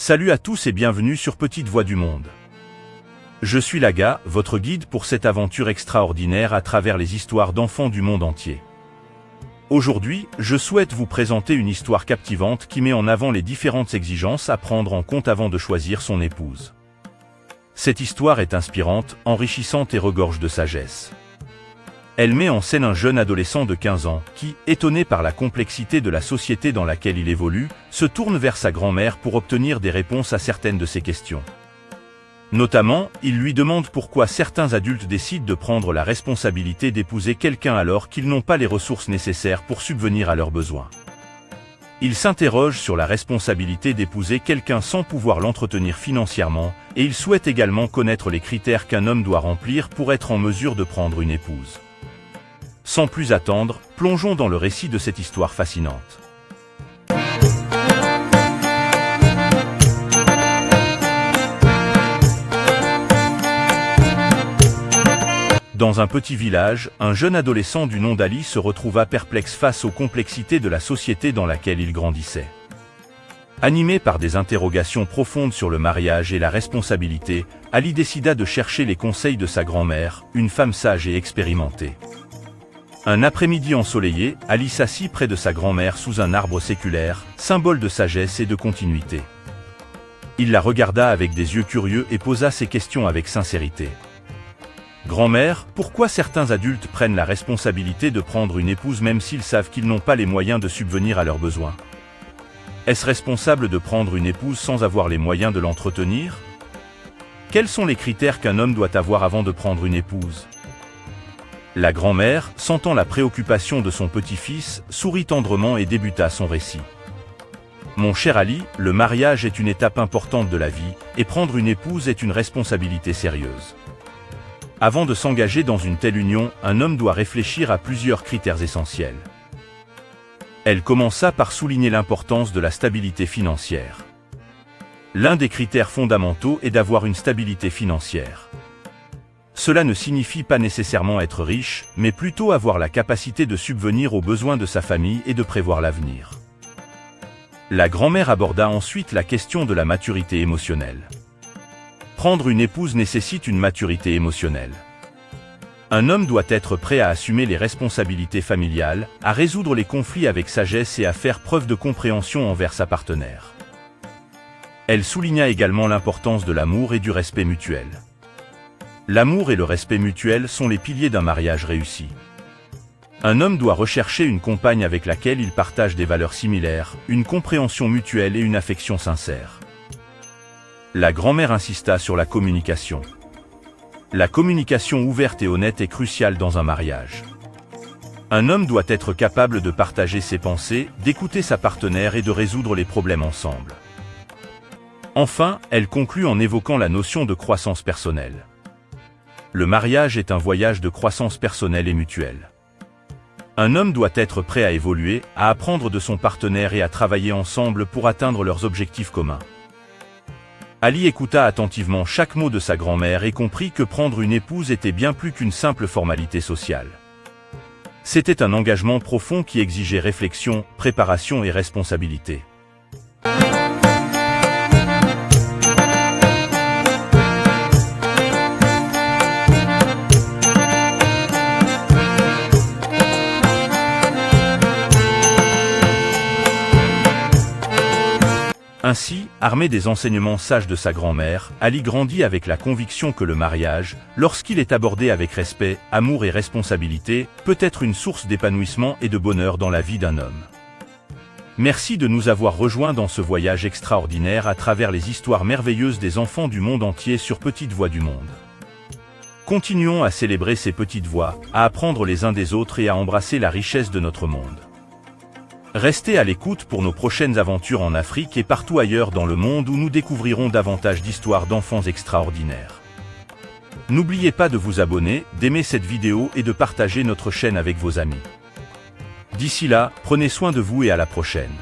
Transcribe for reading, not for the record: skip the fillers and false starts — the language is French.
Salut à tous et bienvenue sur Petite Voix du Monde. Je suis Laga, votre guide pour cette aventure extraordinaire à travers les histoires d'enfants du monde entier. Aujourd'hui, je souhaite vous présenter une histoire captivante qui met en avant les différentes exigences à prendre en compte avant de choisir son épouse. Cette histoire est inspirante, enrichissante et regorge de sagesse. Elle met en scène un jeune adolescent de 15 ans qui, étonné par la complexité de la société dans laquelle il évolue, se tourne vers sa grand-mère pour obtenir des réponses à certaines de ses questions. Notamment, il lui demande pourquoi certains adultes décident de prendre la responsabilité d'épouser quelqu'un alors qu'ils n'ont pas les ressources nécessaires pour subvenir à leurs besoins. Il s'interroge sur la responsabilité d'épouser quelqu'un sans pouvoir l'entretenir financièrement, et il souhaite également connaître les critères qu'un homme doit remplir pour être en mesure de prendre une épouse. Sans plus attendre, plongeons dans le récit de cette histoire fascinante. Dans un petit village, un jeune adolescent du nom d'Ali se retrouva perplexe face aux complexités de la société dans laquelle il grandissait. Animé par des interrogations profondes sur le mariage et la responsabilité, Ali décida de chercher les conseils de sa grand-mère, une femme sage et expérimentée. Un après-midi ensoleillé, Ali s'assit près de sa grand-mère sous un arbre séculaire, symbole de sagesse et de continuité. Il la regarda avec des yeux curieux et posa ses questions avec sincérité. « Grand-mère, pourquoi certains adultes prennent la responsabilité de prendre une épouse même s'ils savent qu'ils n'ont pas les moyens de subvenir à leurs besoins? Est-ce responsable de prendre une épouse sans avoir les moyens de l'entretenir? Quels sont les critères qu'un homme doit avoir avant de prendre une épouse ?» La grand-mère, sentant la préoccupation de son petit-fils, sourit tendrement et débuta son récit. « Mon cher Ali, le mariage est une étape importante de la vie, et prendre une épouse est une responsabilité sérieuse. Avant de s'engager dans une telle union, un homme doit réfléchir à plusieurs critères essentiels. » Elle commença par souligner l'importance de la stabilité financière. L'un des critères fondamentaux est d'avoir une stabilité financière. Cela ne signifie pas nécessairement être riche, mais plutôt avoir la capacité de subvenir aux besoins de sa famille et de prévoir l'avenir. La grand-mère aborda ensuite la question de la maturité émotionnelle. Prendre une épouse nécessite une maturité émotionnelle. Un homme doit être prêt à assumer les responsabilités familiales, à résoudre les conflits avec sagesse et à faire preuve de compréhension envers sa partenaire. Elle souligna également l'importance de l'amour et du respect mutuel. L'amour et le respect mutuel sont les piliers d'un mariage réussi. Un homme doit rechercher une compagne avec laquelle il partage des valeurs similaires, une compréhension mutuelle et une affection sincère. La grand-mère insista sur la communication. La communication ouverte et honnête est cruciale dans un mariage. Un homme doit être capable de partager ses pensées, d'écouter sa partenaire et de résoudre les problèmes ensemble. Enfin, elle conclut en évoquant la notion de croissance personnelle. Le mariage est un voyage de croissance personnelle et mutuelle. Un homme doit être prêt à évoluer, à apprendre de son partenaire et à travailler ensemble pour atteindre leurs objectifs communs. Ali écouta attentivement chaque mot de sa grand-mère et comprit que prendre une épouse était bien plus qu'une simple formalité sociale. C'était un engagement profond qui exigeait réflexion, préparation et responsabilité. Ainsi, armé des enseignements sages de sa grand-mère, Ali grandit avec la conviction que le mariage, lorsqu'il est abordé avec respect, amour et responsabilité, peut être une source d'épanouissement et de bonheur dans la vie d'un homme. Merci de nous avoir rejoints dans ce voyage extraordinaire à travers les histoires merveilleuses des enfants du monde entier sur Petite Voix du Monde. Continuons à célébrer ces petites voix, à apprendre les uns des autres et à embrasser la richesse de notre monde. Restez à l'écoute pour nos prochaines aventures en Afrique et partout ailleurs dans le monde où nous découvrirons davantage d'histoires d'enfants extraordinaires. N'oubliez pas de vous abonner, d'aimer cette vidéo et de partager notre chaîne avec vos amis. D'ici là, prenez soin de vous et à la prochaine.